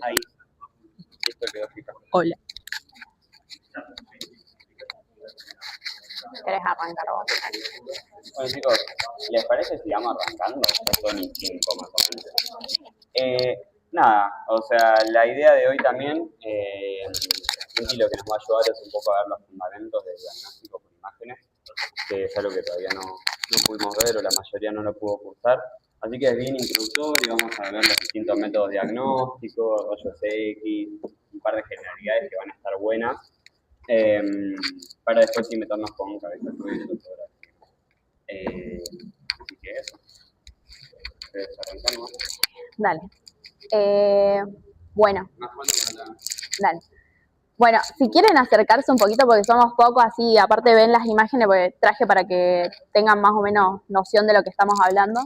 Ahí, esto quedó fijado. Hola. ¿Querés arrancar vos? Bueno chicos, ¿les parece si vamos arrancando? Ya son y 5 más o menos. Nada, o sea, la idea de hoy también, Inti lo que nos va a ayudar es un poco a ver los fundamentos del diagnóstico por imágenes, que es algo que todavía no pudimos ver o la mayoría no lo pudo cursar. Así que es bien introductorio, vamos a ver los distintos métodos diagnósticos, rayos X, un par de generalidades que van a estar buenas, para después sí meternos con cabeza fluida y fotografía. Así que eso. Arrancamos. Dale. Bueno. Dale. Bueno, si quieren acercarse un poquito porque somos pocos, así aparte ven las imágenes, porque traje para que tengan más o menos noción de lo que estamos hablando.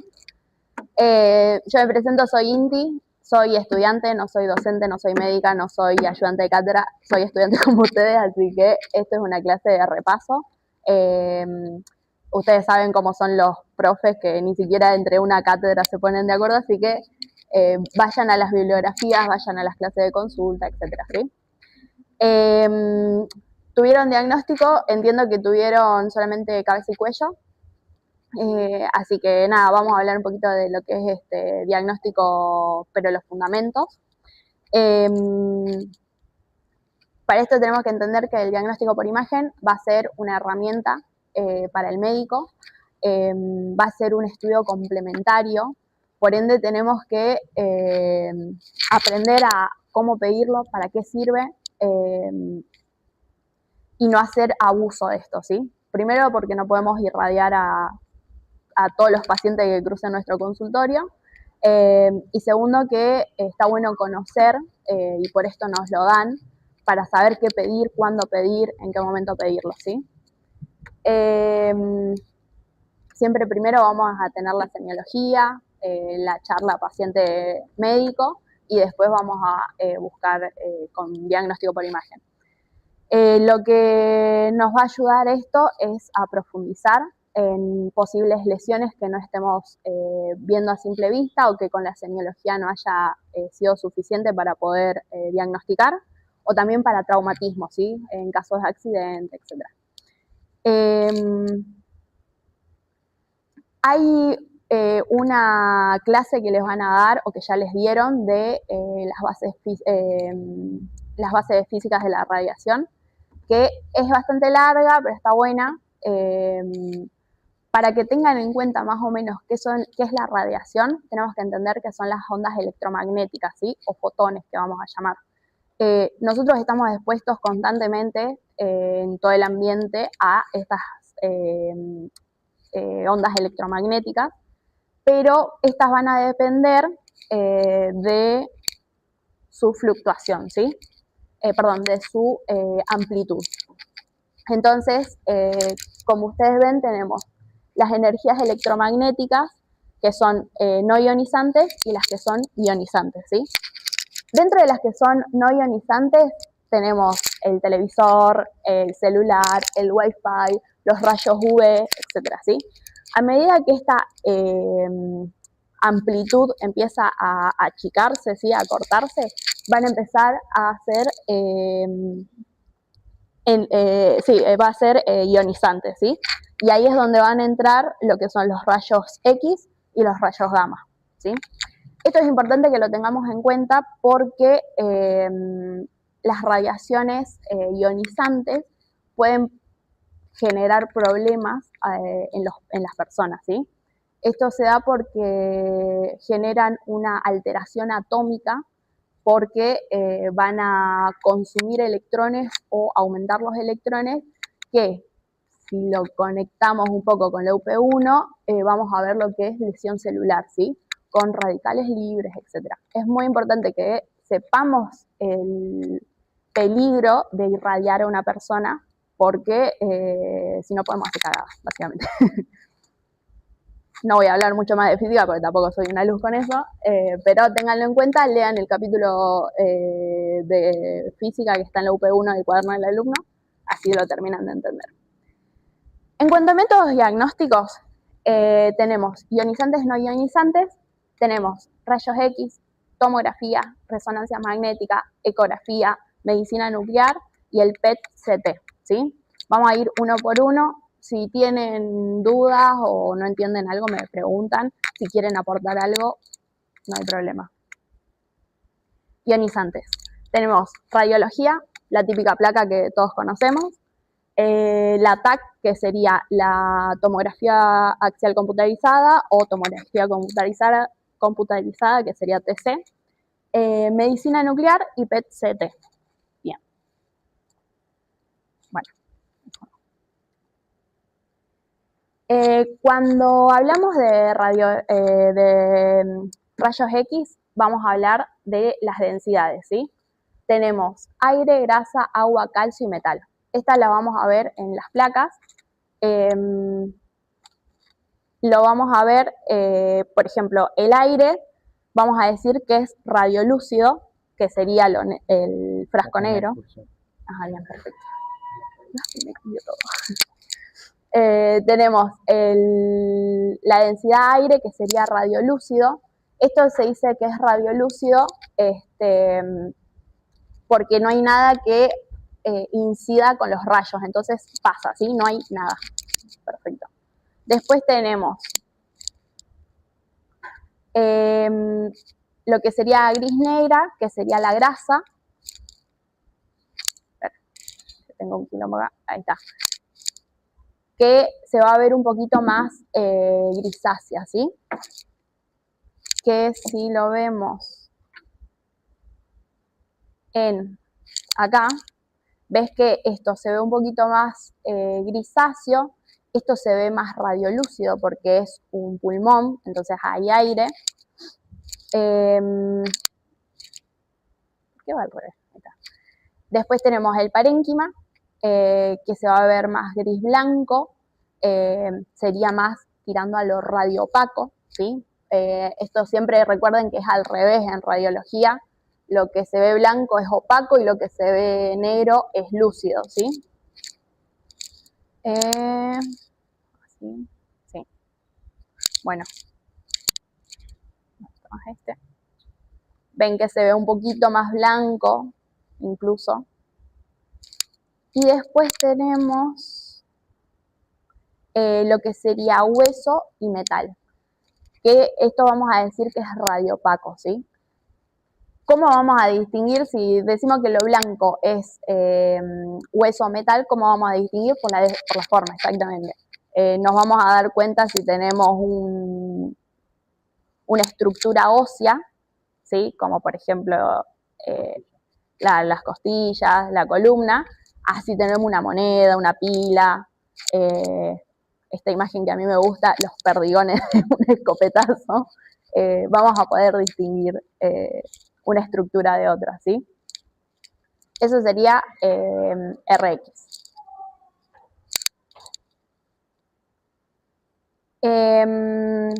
Yo me presento, soy Inti, soy estudiante, no soy docente, no soy médica, no soy ayudante de cátedra, soy estudiante como ustedes, así que esto es una clase de repaso. Ustedes saben cómo son los profes, que ni siquiera entre una cátedra se ponen de acuerdo, así que vayan a las bibliografías, vayan a las clases de consulta, etcétera, ¿sí? Tuvieron diagnóstico, entiendo que tuvieron solamente cabeza y cuello, así que nada, vamos a hablar un poquito de lo que es este diagnóstico, pero los fundamentos. Para esto tenemos que entender que el diagnóstico por imagen va a ser una herramienta para el médico, va a ser un estudio complementario, por ende tenemos que aprender a cómo pedirlo, para qué sirve, y no hacer abuso de esto, ¿sí? Primero porque no podemos irradiar a todos los pacientes que crucen nuestro consultorio, y segundo que está bueno conocer, y por esto nos lo dan, para saber qué pedir, cuándo pedir, en qué momento pedirlo, ¿sí? Siempre primero vamos a tener la semiología, la charla paciente-médico, y después vamos a buscar con diagnóstico por imagen. Lo que nos va a ayudar esto es a profundizar en posibles lesiones que no estemos viendo a simple vista o que con la semiología no haya sido suficiente para poder diagnosticar, o también para traumatismo, ¿sí? En casos de accidente, etc. Hay una clase que les van a dar o que ya les dieron de las bases físicas de la radiación, que es bastante larga, pero está buena, para que tengan en cuenta más o menos qué es la radiación. Tenemos que entender que son las ondas electromagnéticas, ¿sí? O fotones, que vamos a llamar. Nosotros estamos expuestos constantemente en todo el ambiente a estas ondas electromagnéticas, pero estas van a depender de su fluctuación, ¿sí? De su amplitud. Entonces, como ustedes ven, tenemos las energías electromagnéticas, que son no ionizantes, y las que son ionizantes, ¿sí? Dentro de las que son no ionizantes tenemos el televisor, el celular, el wifi, los rayos UV, etcétera, ¿sí? A medida que esta amplitud empieza a achicarse, ¿sí? A cortarse, van a empezar a hacer va a ser ionizante, ¿sí? Y ahí es donde van a entrar lo que son los rayos X y los rayos gamma, ¿sí? Esto es importante que lo tengamos en cuenta porque las radiaciones ionizantes pueden generar problemas en las personas, ¿sí? Esto se da porque generan una alteración atómica, porque van a consumir electrones o aumentar los electrones, que si lo conectamos un poco con la UP1, vamos a ver lo que es lesión celular, ¿sí? Con radicales libres, etc. Es muy importante que sepamos el peligro de irradiar a una persona, porque si no podemos hacer cagadas, básicamente. No voy a hablar mucho más de física porque tampoco soy una luz con eso, pero ténganlo en cuenta, lean el capítulo de física que está en la UP1 del cuaderno del alumno, así lo terminan de entender. En cuanto a métodos diagnósticos, tenemos ionizantes, no ionizantes, tenemos rayos X, tomografía, resonancia magnética, ecografía, medicina nuclear y el PET-CT, ¿sí? Vamos a ir uno por uno. Si tienen dudas o no entienden algo, me preguntan. Si quieren aportar algo, no hay problema. Ionizantes. Tenemos radiología, la típica placa que todos conocemos. La TAC, que sería la tomografía axial computarizada o tomografía computarizada, que sería TC. Medicina nuclear y PET-CT. Bien. Bueno. Cuando hablamos de rayos X, vamos a hablar de las densidades, ¿sí? Tenemos aire, grasa, agua, calcio y metal. Esta la vamos a ver en las placas. Lo vamos a ver, por ejemplo, el aire, vamos a decir que es radiolúcido, que sería el frasco negro. Ajá, bien, perfecto. Me cambió todo. Tenemos la densidad aire, que sería radiolúcido. Esto se dice que es radiolúcido porque no hay nada que incida con los rayos, entonces pasa, ¿sí? No hay nada. Perfecto. Después tenemos lo que sería gris negra, que sería la grasa. Tengo un quilombo acá, ahí está. Que se va a ver un poquito más grisácea, ¿sí? Que si lo vemos acá, ves que esto se ve un poquito más grisáceo, esto se ve más radiolúcido porque es un pulmón, entonces hay aire. ¿Qué va al revés? Ahí está. Después tenemos el parénquima, que se va a ver más gris blanco, sería más tirando a lo radiopaco, ¿sí? Esto siempre recuerden que es al revés en radiología. Lo que se ve blanco es opaco y lo que se ve negro es lúcido, ¿sí? ¿Sí? Sí. Bueno. Ven que se ve un poquito más blanco, incluso. Y después tenemos lo que sería hueso y metal. Que esto vamos a decir que es radiopaco, ¿sí? ¿Cómo vamos a distinguir si decimos que lo blanco es hueso o metal? ¿Cómo vamos a distinguir? Por la forma, exactamente. Nos vamos a dar cuenta si tenemos una estructura ósea, ¿sí? Como por ejemplo las costillas, la columna. Así tenemos una moneda, una pila, esta imagen que a mí me gusta, los perdigones de un escopetazo. Vamos a poder distinguir una estructura de otra, ¿sí? Eso sería RX. En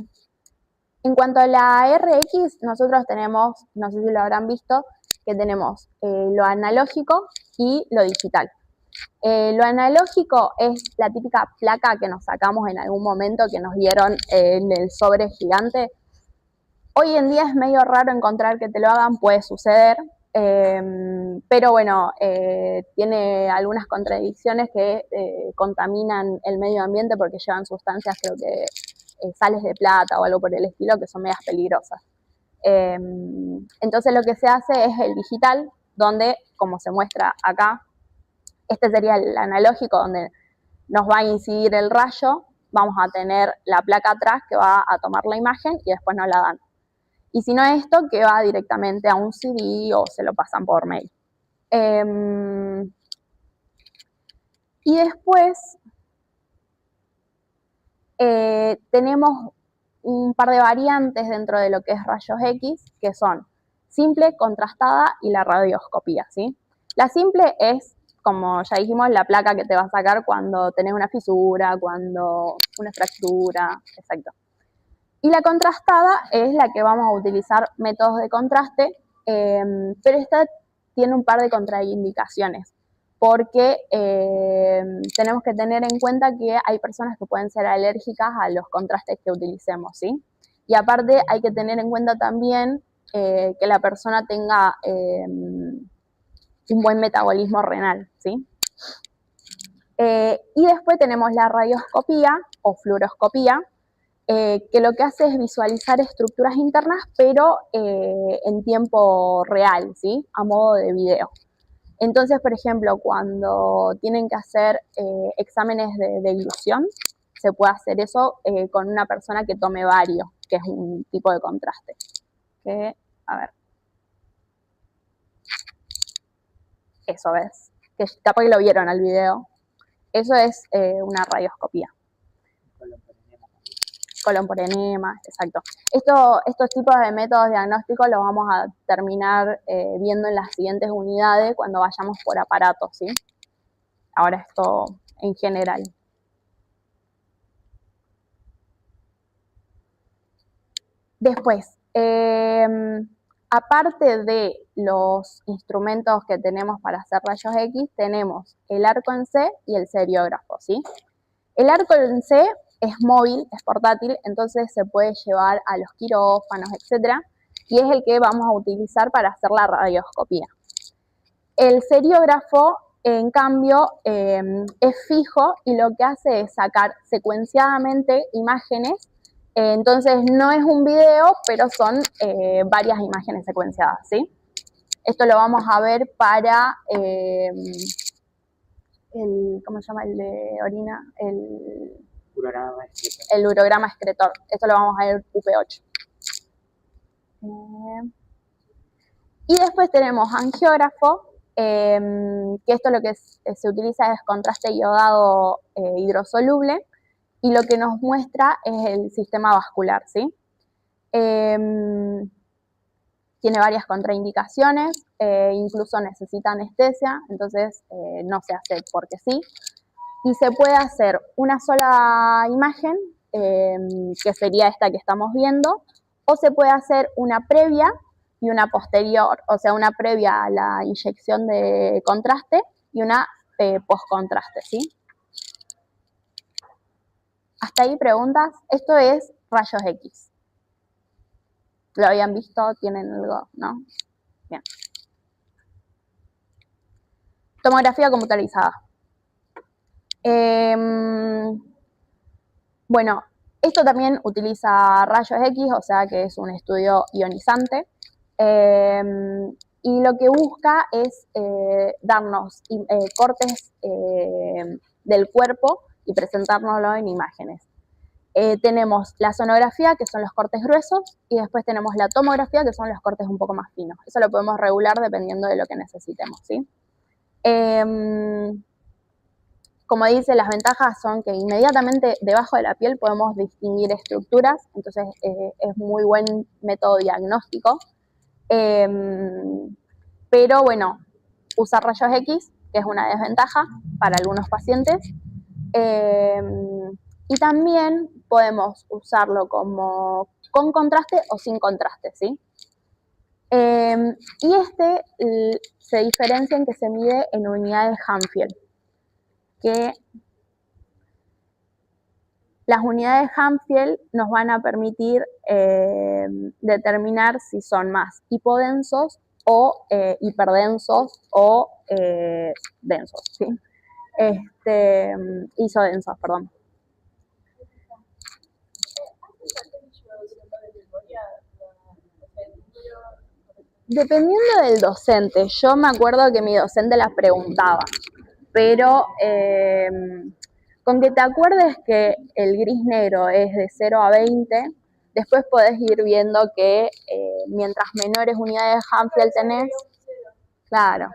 cuanto a la RX, nosotros tenemos, no sé si lo habrán visto, que tenemos lo analógico y lo digital. Lo analógico es la típica placa que nos sacamos en algún momento, que nos dieron en el sobre gigante. Hoy en día es medio raro encontrar que te lo hagan, puede suceder, pero bueno, tiene algunas contradicciones que contaminan el medio ambiente porque llevan sustancias, creo que sales de plata o algo por el estilo, que son medias peligrosas. Entonces lo que se hace es el digital, donde, como se muestra acá, este sería el analógico, donde nos va a incidir el rayo, vamos a tener la placa atrás que va a tomar la imagen y después nos la dan. Y si no esto, que va directamente a un CD o se lo pasan por mail. Y después tenemos un par de variantes dentro de lo que es rayos X, que son simple, contrastada y la radioscopía, ¿sí? La simple es, como ya dijimos, la placa que te va a sacar cuando tenés una fisura, cuando una fractura, exacto. Y la contrastada es la que vamos a utilizar métodos de contraste, pero esta tiene un par de contraindicaciones, porque tenemos que tener en cuenta que hay personas que pueden ser alérgicas a los contrastes que utilicemos, ¿sí? Y aparte hay que tener en cuenta también que la persona tenga un buen metabolismo renal, ¿sí? Y después tenemos la radioscopía o fluoroscopía, que lo que hace es visualizar estructuras internas, pero en tiempo real, ¿sí? A modo de video. Entonces, por ejemplo, cuando tienen que hacer exámenes de deglución, se puede hacer eso con una persona que tome bario, que es un tipo de contraste. Que, a ver. Eso ves. Que capaz que lo vieron al video. Eso es una radioscopía. Colon por enema, exacto. Estos tipos de métodos diagnósticos los vamos a terminar viendo en las siguientes unidades cuando vayamos por aparatos, ¿sí? Ahora esto en general. Después, aparte de los instrumentos que tenemos para hacer rayos X, tenemos el arco en C y el seriógrafo, ¿sí? El arco en C es móvil, es portátil, entonces se puede llevar a los quirófanos, etc. Y es el que vamos a utilizar para hacer la radioscopía. El seriógrafo, en cambio, es fijo y lo que hace es sacar secuenciadamente imágenes. Entonces no es un video, pero son varias imágenes secuenciadas, ¿sí? Esto lo vamos a ver para ¿cómo se llama? El de orina, el urograma excretor. Esto lo vamos a ver UP8. Y después tenemos angiógrafo, que esto lo que se utiliza es contraste iodado hidrosoluble, y lo que nos muestra es el sistema vascular, ¿sí? Tiene varias contraindicaciones, incluso necesita anestesia, entonces no se hace porque sí. Y se puede hacer una sola imagen, que sería esta que estamos viendo, o se puede hacer una previa y una posterior, o sea, una previa a la inyección de contraste y una post-contraste, ¿sí? Hasta ahí preguntas. Esto es rayos X. ¿Lo habían visto? ¿Tienen algo? ¿No? Bien. Tomografía computarizada. Bueno, esto también utiliza rayos X, o sea que es un estudio ionizante. Y lo que busca es darnos cortes del cuerpo y presentárnoslo en imágenes. Tenemos la sonografía, que son los cortes gruesos, y después tenemos la tomografía, que son los cortes un poco más finos. Eso lo podemos regular dependiendo de lo que necesitemos, ¿sí? Como dice, las ventajas son que inmediatamente debajo de la piel podemos distinguir estructuras, entonces es muy buen método diagnóstico. Pero bueno, usar rayos X, que es una desventaja para algunos pacientes. Y también podemos usarlo como con contraste o sin contraste, ¿sí? Y se diferencia en que se mide en unidades Hanfield, que las unidades Hanfield nos van a permitir determinar si son más hipodensos o hiperdensos o densos, ¿sí? Isodensos, perdón. Dependiendo del docente, yo me acuerdo que mi docente las preguntaba, pero con que te acuerdes que el gris negro es de 0 a 20, después podés ir viendo que mientras menores unidades Hanfield tenés, claro,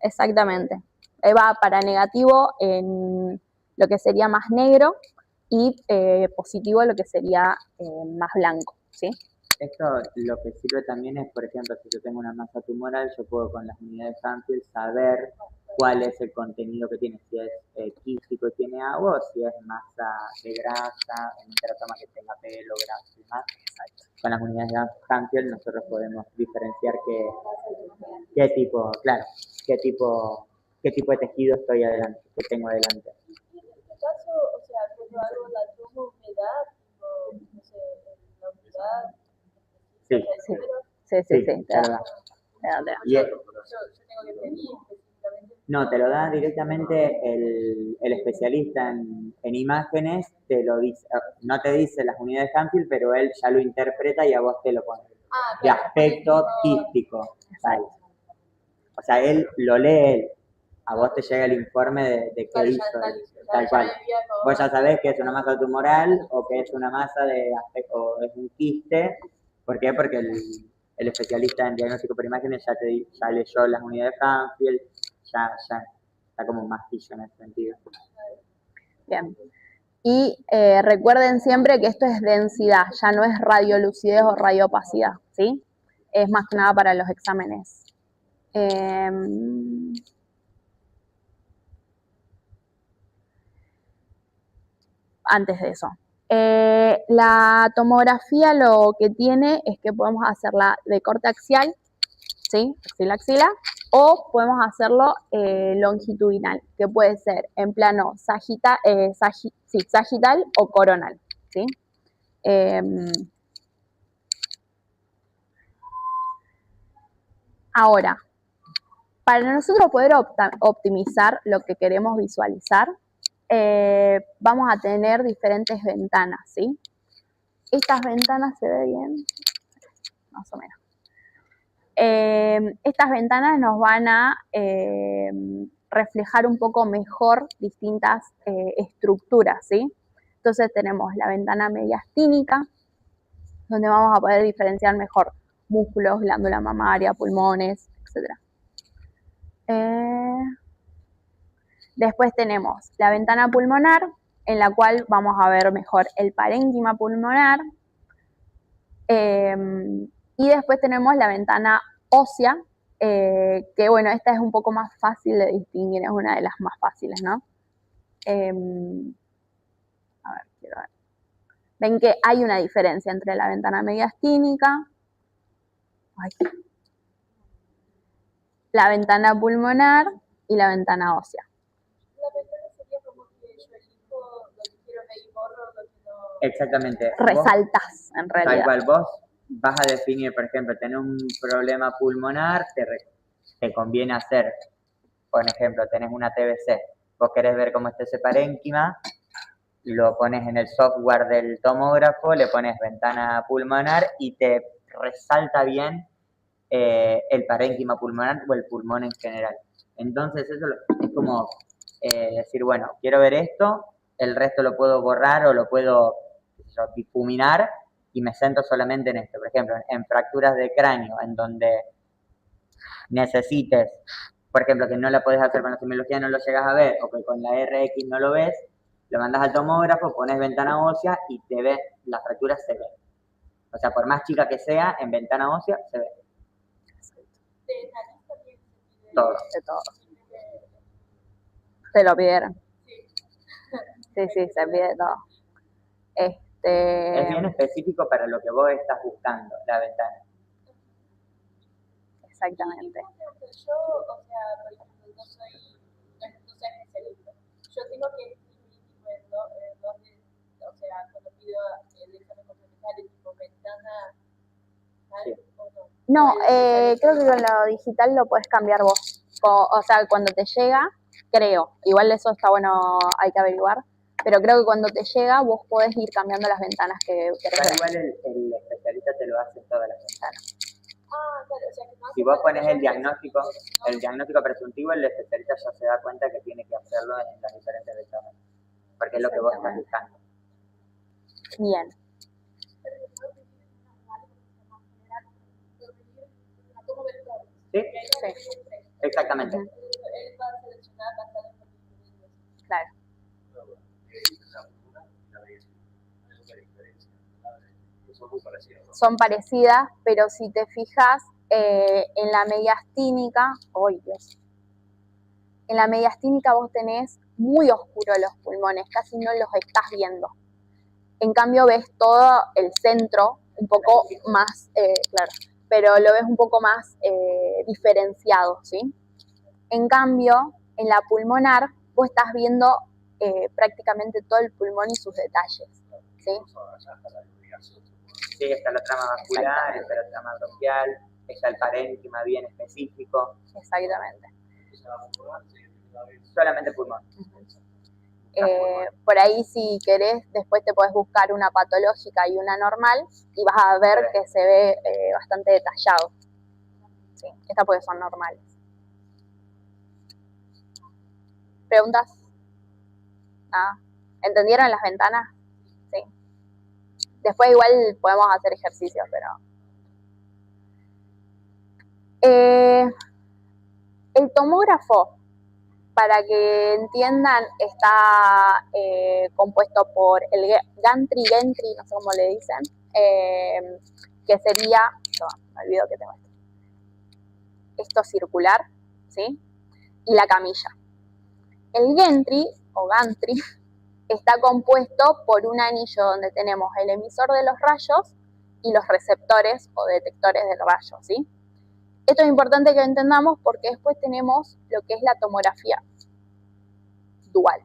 exactamente. Va para negativo en lo que sería más negro y positivo lo que sería más blanco, ¿sí? Esto lo que sirve también es, por ejemplo, si yo tengo una masa tumoral, yo puedo con las unidades Hanfield saber cuál es el contenido que tiene, si es quístico y tiene agua, o si es masa de grasa, en un teratoma que tenga pelo, grasa y demás. Con las unidades Hanfield nosotros podemos diferenciar qué tipo, claro, qué tipo de tejido que tengo adelante. En este caso, o sea, cuando hago la toma humedad, no sé, la humedad. Sí, sí, sí, te te da, lo da. te da. Y Yo tengo que pedir específicamente. no, te lo da directamente el especialista en imágenes, te lo dice, no te dice las unidades Hanfield, pero él ya lo interpreta y a vos te lo pone. Ah, De claro, aspecto quístico, tal. O sea, él lo lee él. A vos te llega el informe de qué claro, ya hizo está él, listo, tal ya cual. me envía todo. Vos ya sabés que es una masa tumoral o que es una masa de aspecto, o es un quiste. ¿Por qué? Porque el especialista en diagnóstico por imágenes ya leyó las unidades Hanfield, ya está como más pillo en ese sentido. Bien. Y recuerden siempre que esto es densidad, ya no es radiolucidez o radiopacidad, ¿sí? Es más que nada para los exámenes. Antes de eso. La tomografía lo que tiene es que podemos hacerla de corte axial, ¿sí? Axila-axila, o podemos hacerlo longitudinal, que puede ser en plano sagital o coronal, ¿sí? Ahora, para nosotros poder optimizar lo que queremos visualizar, vamos a tener diferentes ventanas, ¿sí? Estas ventanas se ve bien, más o menos. Estas ventanas nos van a reflejar un poco mejor distintas estructuras, ¿sí? Entonces tenemos la ventana mediastínica, donde vamos a poder diferenciar mejor músculos, glándula mamaria, pulmones, etc. Después tenemos la ventana pulmonar, en la cual vamos a ver mejor el parénquima pulmonar. Y después tenemos la ventana ósea, que bueno, esta es un poco más fácil de distinguir, es una de las más fáciles, ¿no? A ver, quiero ver. Ven que hay una diferencia entre la ventana mediastínica, la ventana pulmonar y la ventana ósea. La ventana sería como que yo elijo lo que quiero medir, borro lo que no. Exactamente. Resaltas, en Tal realidad. cual, vos vas a definir, por ejemplo, tenés un problema pulmonar, te conviene hacer, por ejemplo, tenés una TBC, vos querés ver cómo está ese parénquima, lo pones en el software del tomógrafo, le pones ventana pulmonar y te resalta bien el parénquima pulmonar o el pulmón en general. Entonces eso es como decir, bueno, quiero ver esto, el resto lo puedo borrar o lo puedo difuminar y me centro solamente en esto. Por ejemplo, en fracturas de cráneo, en donde necesites, por ejemplo, que no la podés hacer con la semiología, no lo llegas a ver, o que con la RX no lo ves, lo mandas al tomógrafo, pones ventana ósea y te ve, la fractura se ve. O sea, por más chica que sea, en ventana ósea se ve. De nariz también se pide. Todo. De todo. Te lo pidieron. Sí, se pide todo. Es bien específico para lo que vos estás buscando, la ventana. Exactamente. Yo, o sea, por ejemplo, no soy especialista. Yo tengo que escribir, o sea, cuando pido el examen complementario, tipo ventana, Sí. o no. No, creo que con lo digital lo puedes cambiar vos. O sea, cuando te llega, creo, igual eso está bueno, hay que averiguar, pero creo que cuando te llega vos podés ir cambiando las ventanas que querés Pero ver. igual el especialista te lo hace en todas las ventanas. Ah, claro, o sea, que no hace Si vos falta pones que el yo diagnóstico presuntivo, el especialista ya se da cuenta que tiene que hacerlo en las diferentes ventanas, porque es lo que vos estás buscando. Bien. ¿Sí? Sí. Exactamente. Ujú. Él va a seleccionar las tablas de Claro. Son parecidas, pero si te fijas en la mediastínica, ¡ay Dios! En la mediastínica vos tenés muy oscuro los pulmones, casi no los estás viendo. En cambio ves todo el centro un poco más, claro, pero lo ves un poco más diferenciado, ¿sí? En cambio, en la pulmonar vos estás viendo prácticamente todo el pulmón y sus detalles, ¿sí? Sí, está la trama vascular, está la trama bronquial, está el parénquima bien específico. Exactamente. Solamente pulmón. Por ahí, si querés, después te podés buscar una patológica y una normal y vas a ver que se ve bastante detallado. Sí, estas porque son normales. ¿Preguntas? Ah, ¿entendieron las ventanas? Sí. Después igual podemos hacer ejercicios, pero... el tomógrafo, para que entiendan, está compuesto por el gantry, no sé cómo le dicen, que sería, me olvido que tengo esto circular, ¿sí? Y la camilla. El gantry o gantry está compuesto por un anillo donde tenemos el emisor de los rayos y los receptores o detectores del rayo, ¿sí? Esto es importante que lo entendamos porque después tenemos lo que es la tomografía dual.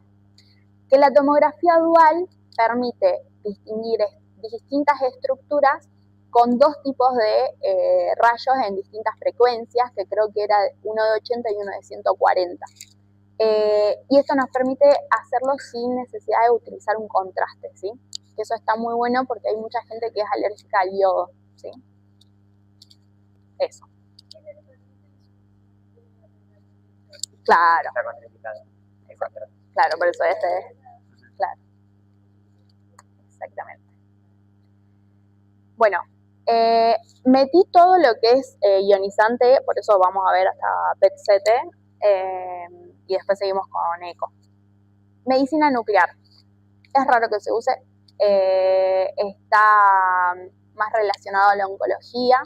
Que la tomografía dual permite distinguir distintas estructuras con dos tipos de rayos en distintas frecuencias, que creo que era uno de 80 y uno de 140. Y esto nos permite hacerlo sin necesidad de utilizar un contraste, ¿sí? Que eso está muy bueno porque hay mucha gente que es alérgica al yodo, ¿sí? Eso. Claro. Está contraindicado. Claro, por eso claro. Exactamente. Bueno, metí todo lo que es ionizante, por eso vamos a ver hasta PET-CT, y después seguimos con eco. Medicina nuclear. Es raro que se use, está más relacionado a la oncología,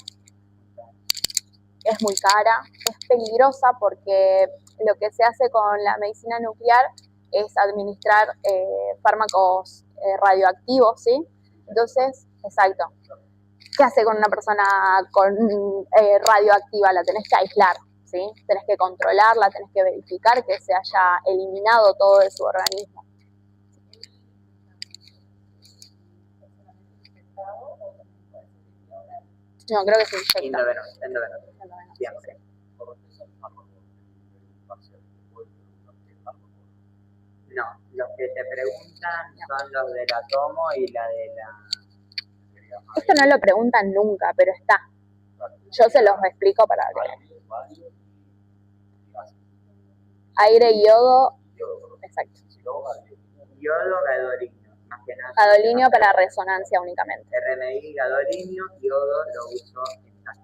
es muy cara, es peligrosa porque lo que se hace con la medicina nuclear es administrar fármacos radioactivos, ¿sí? Entonces, exacto. ¿Qué hace con una persona con radioactiva? La tenés que aislar, ¿sí? Tenés que controlarla, tenés que verificar que se haya eliminado todo de su organismo. No, creo que se inyecta. Endovenoso. Siempre. No, los que te preguntan son los del átomo y la de la... Esto no lo preguntan nunca, pero está. Yo se los explico para que... Aire, yodo, exacto. Yodo, gadolinio, más que nada. Gadolinio para resonancia únicamente. RMI, gadolinio, yodo lo uso en casa.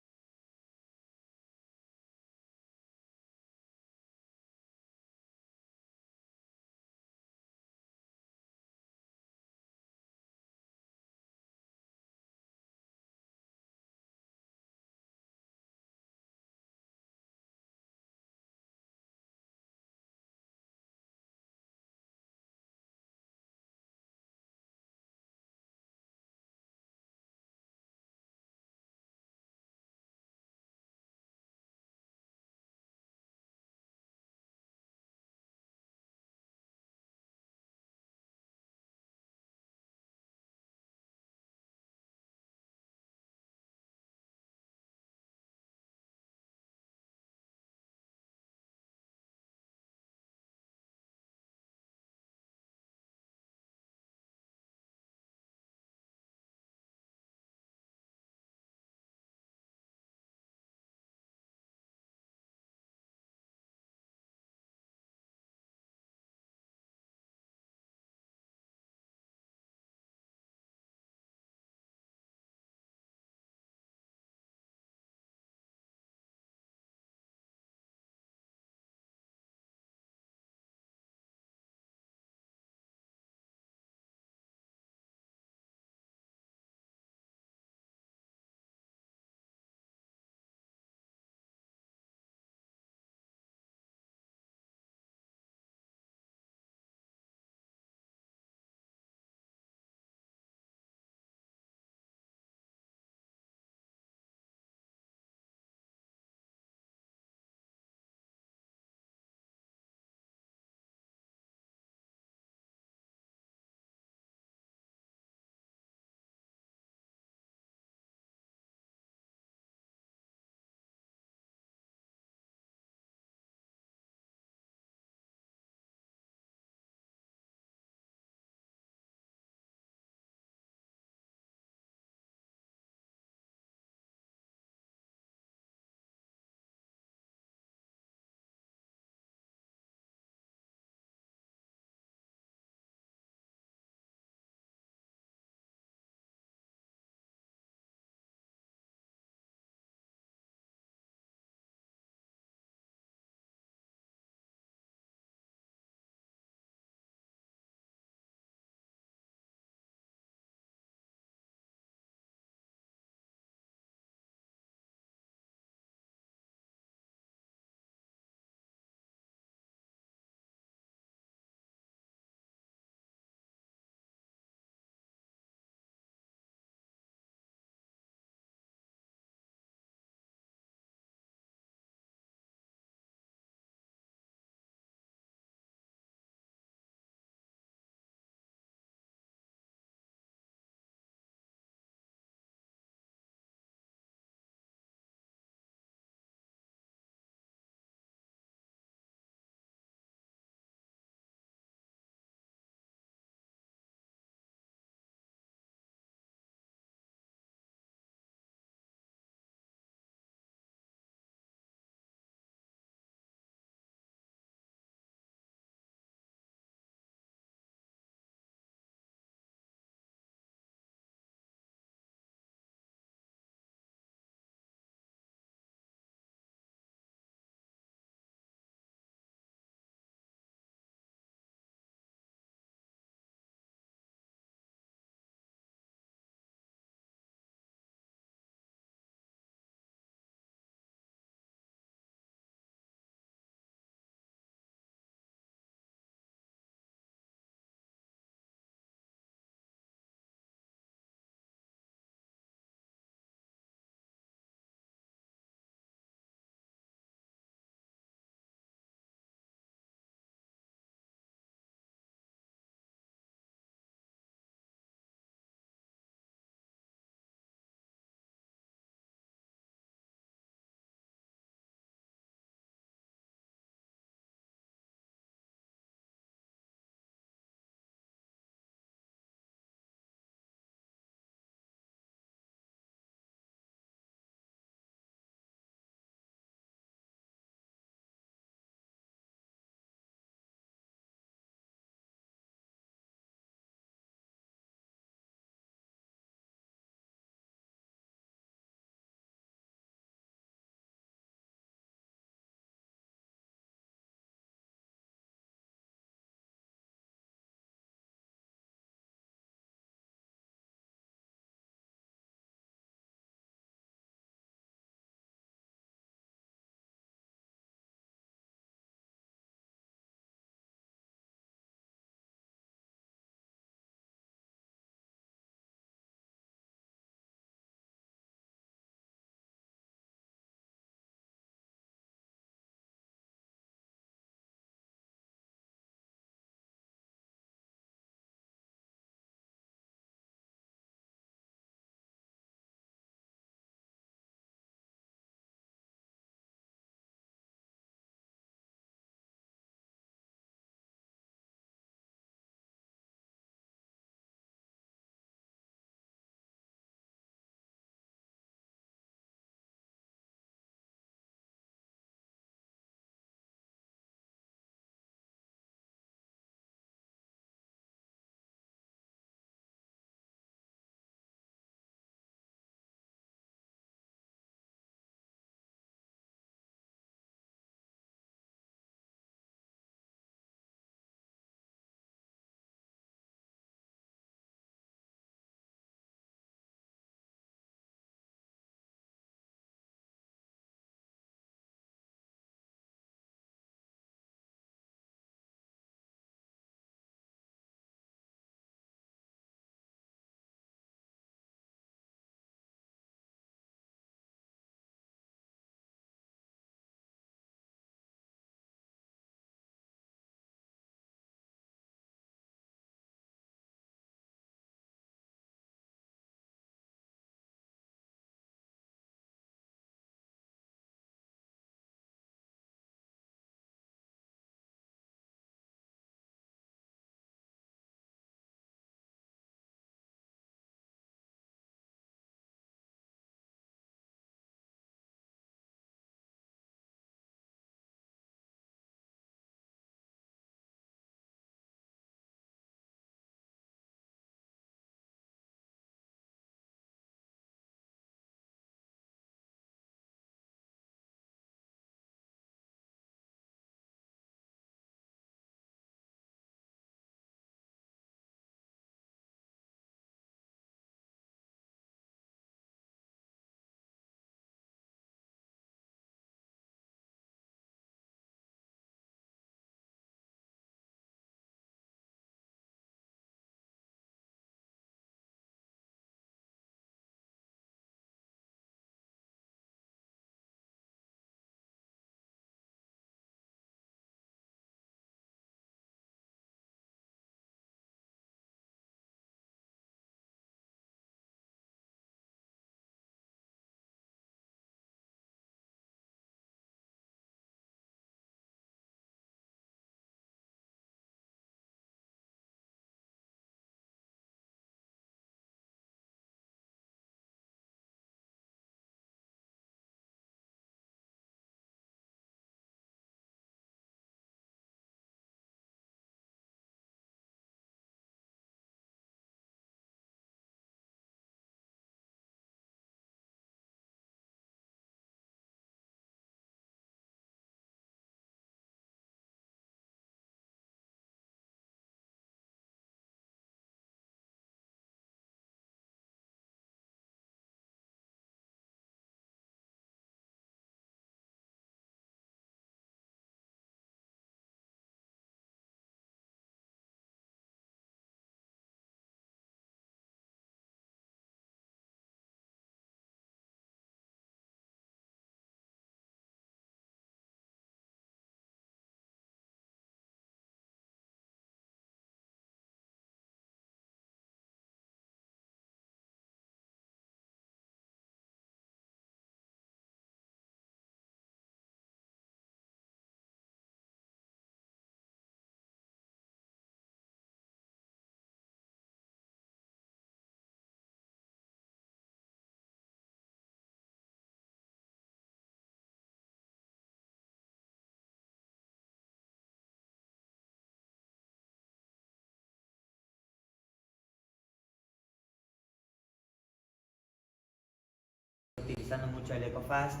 utilizando mucho el EcoFast,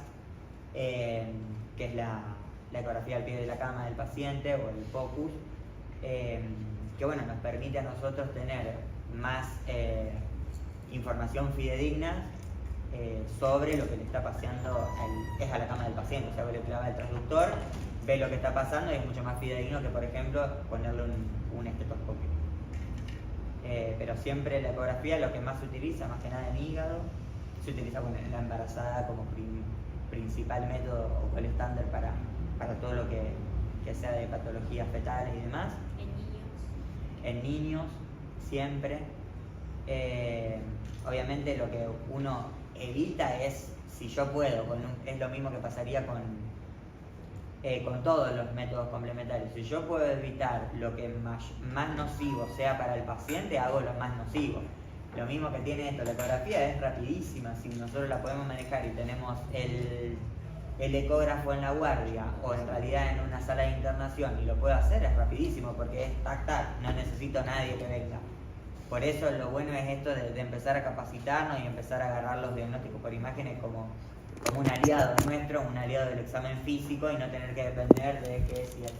que es la ecografía al pie de la cama del paciente, o el POCUS, que bueno, nos permite a nosotros tener más información fidedigna sobre lo que le está pasando a la cama del paciente. O sea, le clava el transductor, ve lo que está pasando y es mucho más fidedigno que, por ejemplo, ponerle un estetoscopio. Pero siempre la ecografía, lo que más se utiliza, más que nada en hígado, se utiliza en la embarazada como principal método o el estándar para todo lo que sea de patologías fetales y demás. En niños, siempre. Obviamente lo que uno evita es, si yo puedo, es lo mismo que pasaría con todos los métodos complementarios. Si yo puedo evitar lo que más nocivo sea para el paciente, hago lo más nocivo. Lo mismo que tiene esto, la ecografía es rapidísima. Si nosotros la podemos manejar y tenemos el ecógrafo en la guardia o en realidad en una sala de internación y lo puedo hacer, es rapidísimo porque es tac, no necesito a nadie que venga. Por eso lo bueno es esto de empezar a capacitarnos y empezar a agarrar los diagnósticos por imágenes como un aliado nuestro, un aliado del examen físico y no tener que depender de que si está